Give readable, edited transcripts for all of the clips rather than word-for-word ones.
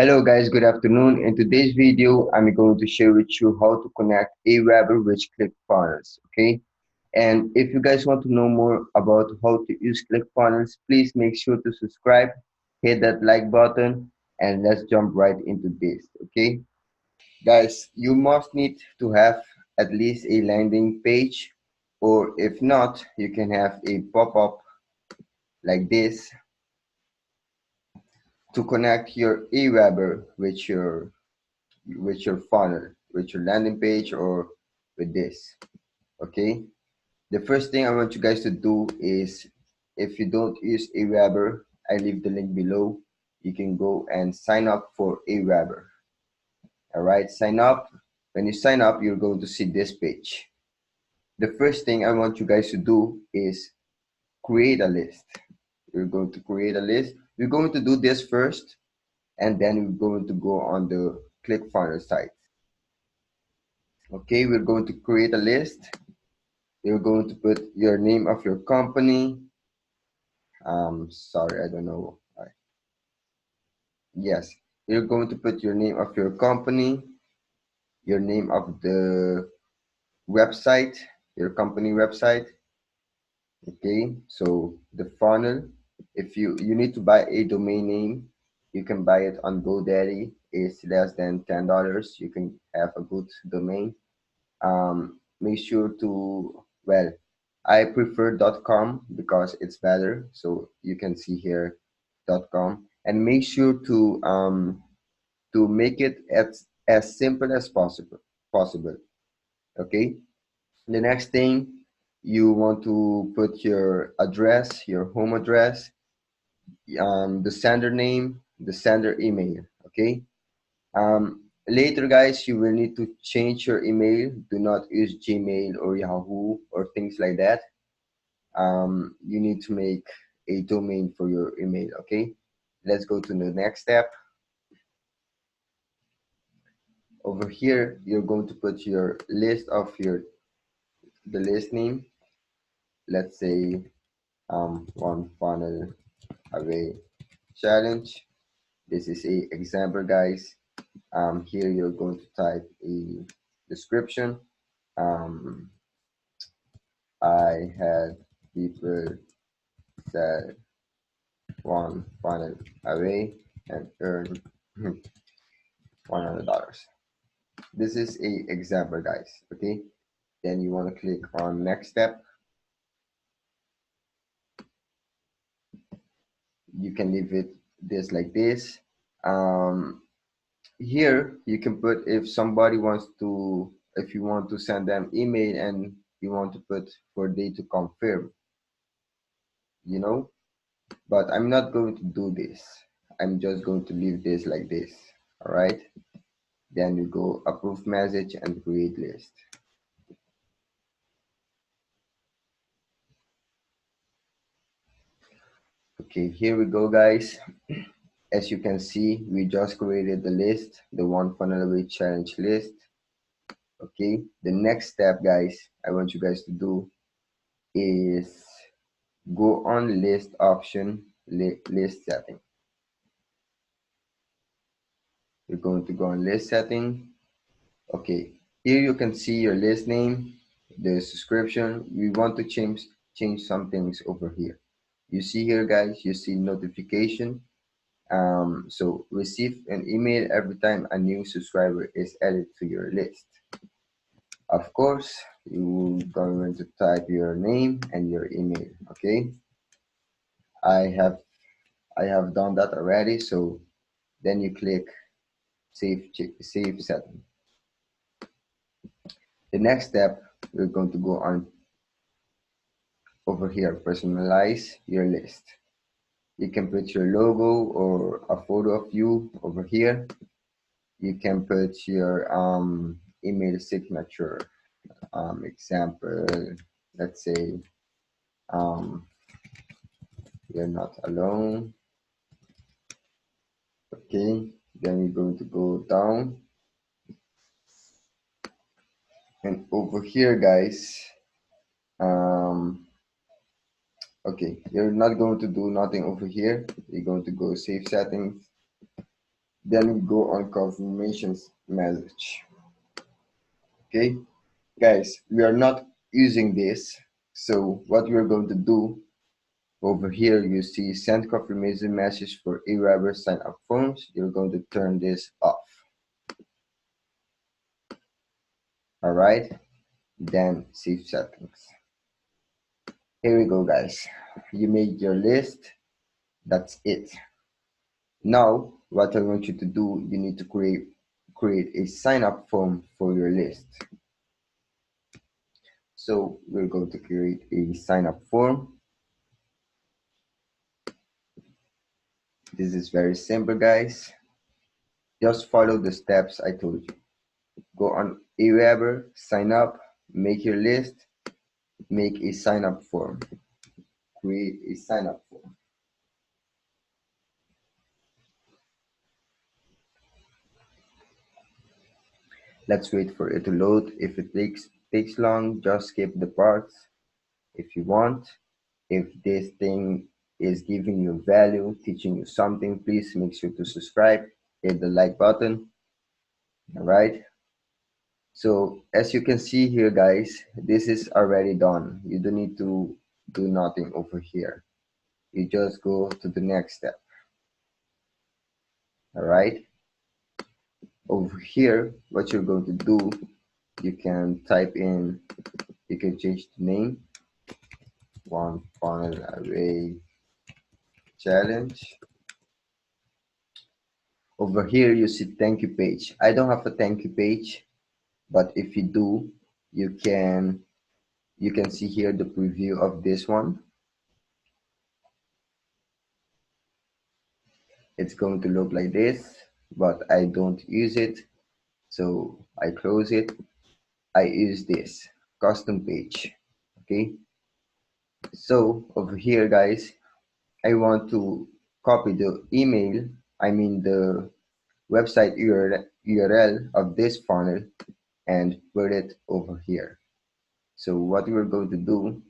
Hello guys, good afternoon. In today's video, I'm going to share with you how to connect Aweber with Clickfunnels. Okay, and if you guys want to know more about how to use Clickfunnels, please make sure to subscribe, hit that like button, and let's jump right into this. Okay, guys, you must need to have at least a landing page, or if not, you can have a pop-up like this to connect your Aweber with your funnel, with your landing page, or with this. Okay. The first thing I want you guys to do is, if you don't use Aweber, I leave the link below. You can go and sign up for Aweber. All right, sign up. When you sign up, you're going to see this page. The first thing I want you guys to do is create a list. You're going to create a list. We're going to do this first, and then we're going to go on the ClickFunnels site. Okay, we're going to create a list. You're going to put your name of your company. Sorry, I don't know. Yes, you're going to put your name of your company, your name of the website, your company website. Okay, so the funnel. If you need to buy a domain name, you can buy it on GoDaddy. It's less than $10. You can have a good domain. Make sure to, well, I prefer .com because it's better, so you can see here .com, and make sure to make it as simple as possible. Okay, the next thing, you want to put your address, your home address, the sender name, the sender email. Okay, later, guys, you will need to change your email. Do not use Gmail or Yahoo or things like that. You need to make a domain for your email. Okay, let's go to the next step. Over here, you're going to put your list of the list name. Let's say one funnel away challenge. This is a example, guys. Here you're going to type a description. um, I had people sell one funnel away and earn $100. This is a example, guys. Okay, then you want to click on next step. You can leave it this like this. um, Here you can put, if somebody wants to, if you want to send them email and you want to put for they to confirm, you know, but I'm not going to do this. I'm just going to leave this like this. All right, then you go approve message and create list. Okay, here we go, guys. As you can see, we just created the list, the one funnel away challenge list. Okay, the next step, guys, I want you guys to do is go on list option, list setting. You're going to go on list setting. Okay, here you can see your list name, the subscription. We want to change some things over here. You see here, guys, you see notification. So receive an email every time a new subscriber is added to your list. Of course, you're going to type your name and your email. Okay, I have I have done that already. So then you click save setting. The next step, we're going to go on over here, personalize your list. You can put your logo or a photo of you over here. You can put your email signature. Example, let's say um, you're not alone. Okay, then we're going to go down, and over here, guys, um, okay, you're not going to do nothing over here. You're going to go save settings. Then we go on confirmations message. Okay, guys, we are not using this. So what we're going to do over here, you see send confirmation message for Aweber sign up forms. You're going to turn this off. All right, then save settings. Here we go, guys. You made your list. That's it. Now, what I want you to do, you need to create a sign up form for your list. So we're going to create a sign up form. This is very simple, guys. Just follow the steps I told you. Go on Aweber, sign up, make your list, make a sign up form, create a sign up form. Let's wait for it to load. If it takes long, just skip the parts if you want. If this thing is giving you value, teaching you something, please make sure to subscribe, hit the like button. All right. So as you can see here, guys, this is already done. You don't need to do nothing over here. You just go to the next step. All right. Over here, what you're going to do, you can type in, you can change the name, one funnel array challenge. Over here, you see thank you page. I don't have a thank you page, but if you do, you can see here the preview of this one. It's going to look like this, but I don't use it, so I close it. I use this custom page. Okay, so over here, guys, I want to copy the email, I mean the website URL of this funnel and put it over here. So what we're going to do,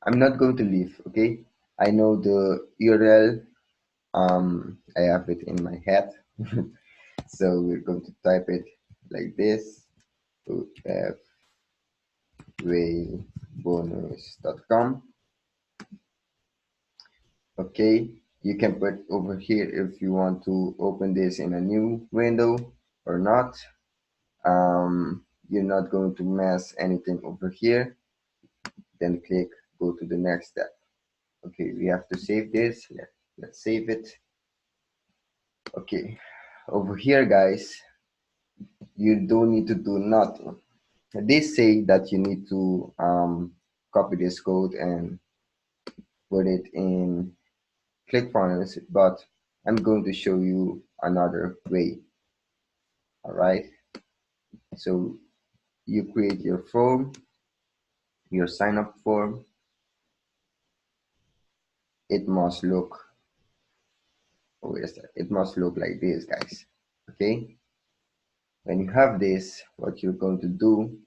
I'm not going to leave, okay? I know the URL, I have it in my head. So we're going to type it like this, to fwaybonus.com. Okay, you can put over here if you want to open this in a new window or not. You're not going to mess anything over here. Then click go to the next step. Okay, we have to save this. Let's save it. Okay, over here, guys, you don't need to do nothing. They say that you need to copy this code and put it in Clickfunnels, but I'm going to show you another way. All right, so you create your form, your sign up form. It must look, oh, wait a sec. It must look like this, guys. Okay, when you have this, what you're going to do,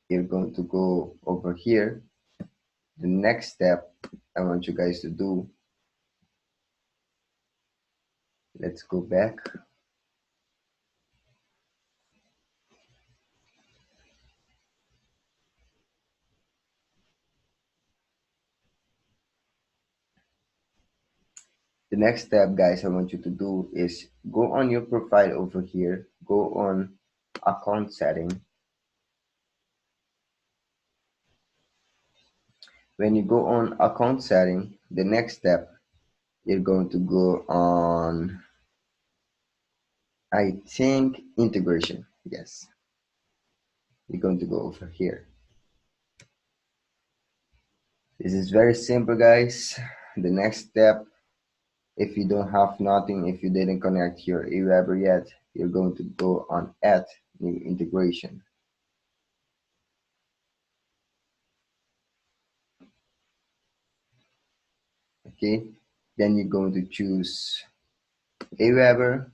you're going to go over here. The next step I want you guys to do, let's go back. The next step, guys, I want you to do is go on your profile over here, go on account setting. When you go on account setting, the next step, you're going to go on, I think, integration. Yes, you're going to go over here. This is very simple, guys. The next step, if you don't have nothing, if you didn't connect your Aweber yet, you're going to go on add new integration. Okay, then you're going to choose Aweber.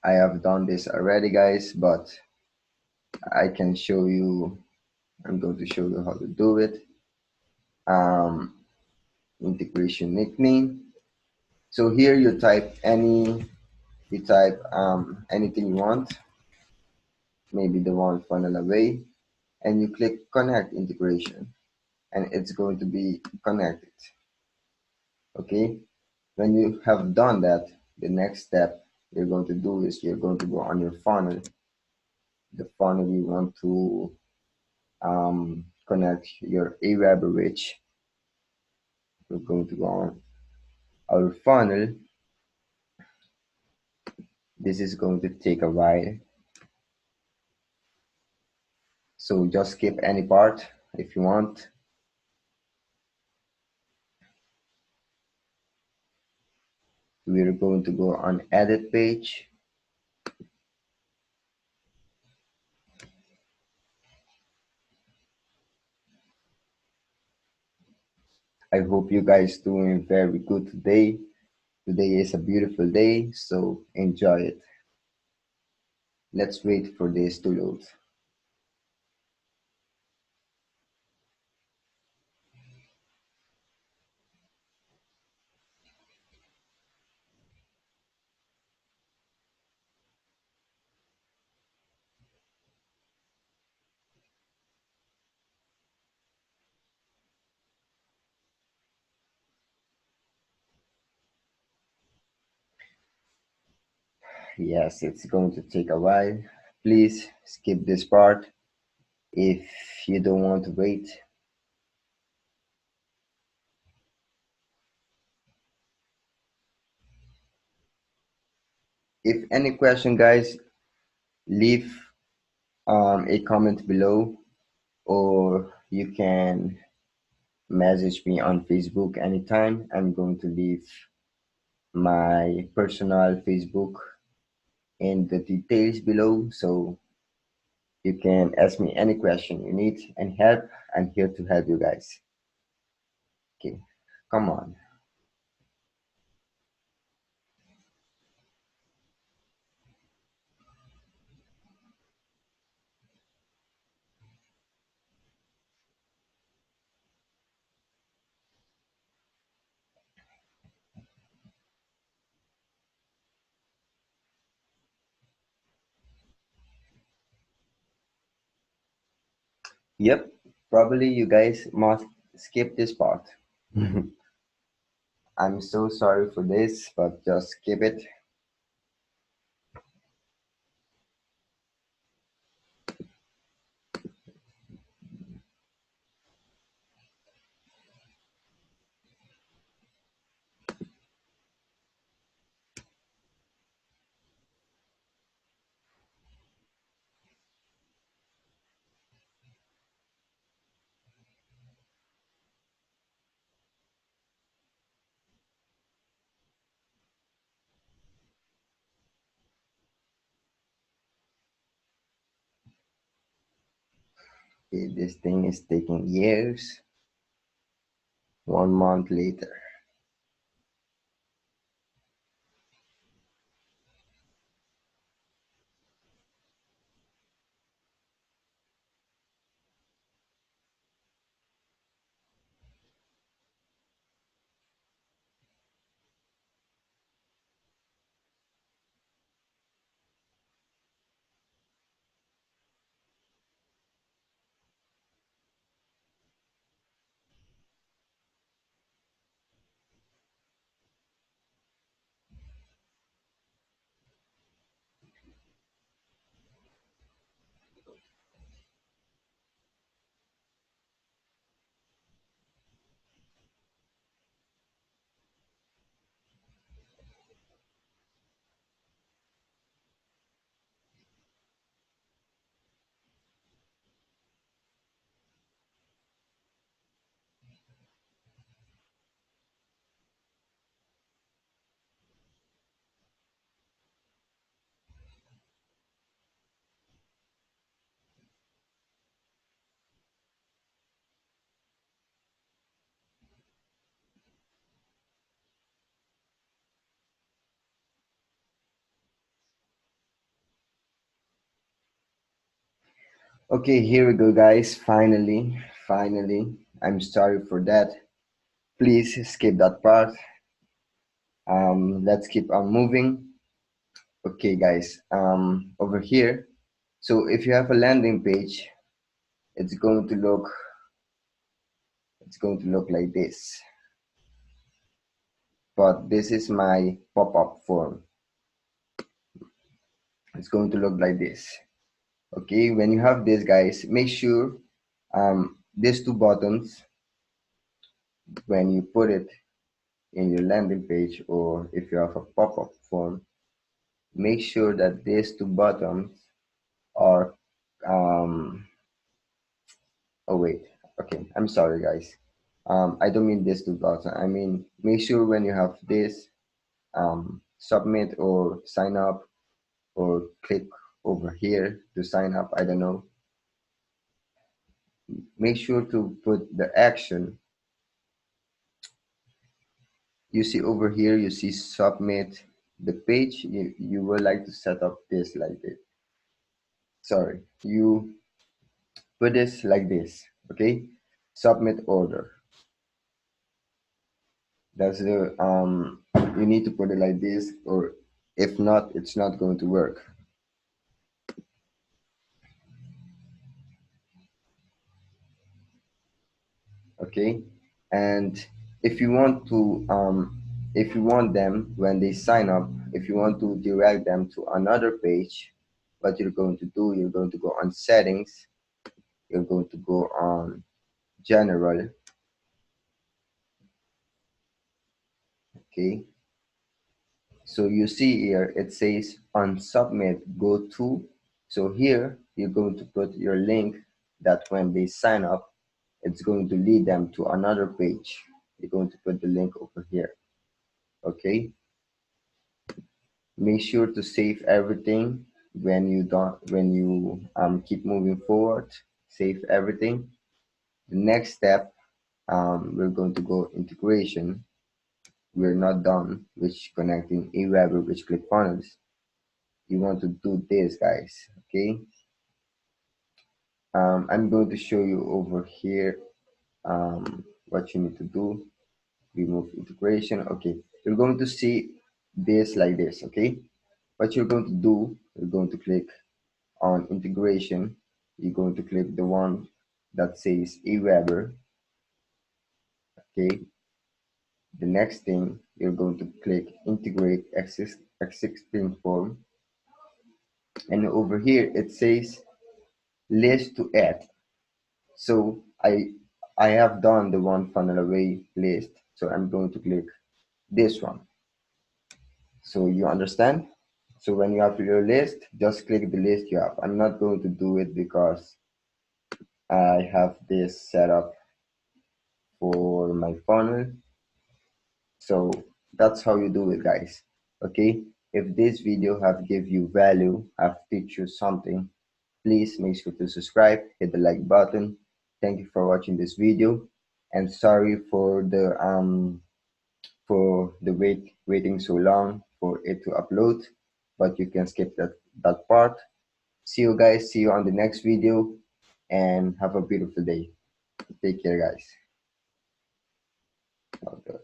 I have done this already, guys, but I can show you. I'm going to show you how to do it. integration nickname. So here you type anything you want, maybe the one funnel away, and you click connect integration, and it's going to be connected. Okay, when you have done that, the next step you're going to do is you're going to go on your funnel, the funnel you want to connect your Aweber reach. We're going to go on our funnel. This is going to take a while, so just skip any part if you want. We're going to go on edit page. I hope you guys doing very good today. Today is a beautiful day, so enjoy it. Let's wait for this to load. Yes, it's going to take a while. Please skip this part if you don't want to wait. If any question, guys, leave a comment below, or you can message me on Facebook anytime. I'm going to leave my personal Facebook in the details below, so you can ask me any question you need and help. I'm here to help you guys. Okay, come on. Yep, probably you guys must skip this part. I'm so sorry for this, but just skip it. Okay, this thing is taking years. 1 month later. Okay, here we go, guys. Finally. I'm sorry for that. please skip that part. Let's keep on moving. Okay guys, over here, so if you have a landing page, it's going to look like this, but this is my pop-up form. It's going to look like this. Okay, when you have this guys, make sure these two buttons, when you put it in your landing page, or if you have a pop-up form, make sure that these two buttons are oh wait, okay, I'm sorry guys, I don't mean this two buttons. I mean, make sure when you have this submit or sign up, or click over here to sign up, I don't know, make sure to put the action. You see over here, you see submit the page. You would like to set up this like this. Sorry, you put this like this. Okay, submit order. That's the you need to put it like this, or if not, it's not going to work. Okay, and if you want to if you want them, when they sign up, if you want to direct them to another page, what you're going to do, you're going to go on settings, you're going to go on general. Okay, so you see here it says on submit go to. So here you're going to put your link, that when they sign up, it's going to lead them to another page. You're going to put the link over here. Okay, make sure to save everything. When you keep moving forward, save everything. The next step, we're going to go integration. We're not done with connecting Aweber with Clickfunnels. You want to do this guys. Okay, I'm going to show you over here what you need to do. Remove integration. Okay, you're going to see this like this. Okay, what you're going to do, you're going to click on integration. You're going to click the one that says Aweber. Okay, the next thing, you're going to click integrate existing form, and over here it says list to add. So I have done the one funnel away list, so I'm going to click this one. So you understand? So when you have your list, just click the list you have. I'm not going to do it because I have this set up for my funnel. So that's how you do it guys. Okay, if this video have give you value, have teach you something, please make sure to subscribe, hit the like button. Thank you for watching this video, and sorry for the waiting so long for it to upload, but you can skip that part. See you guys, see you on the next video, and have a beautiful day. Take care guys. Okay.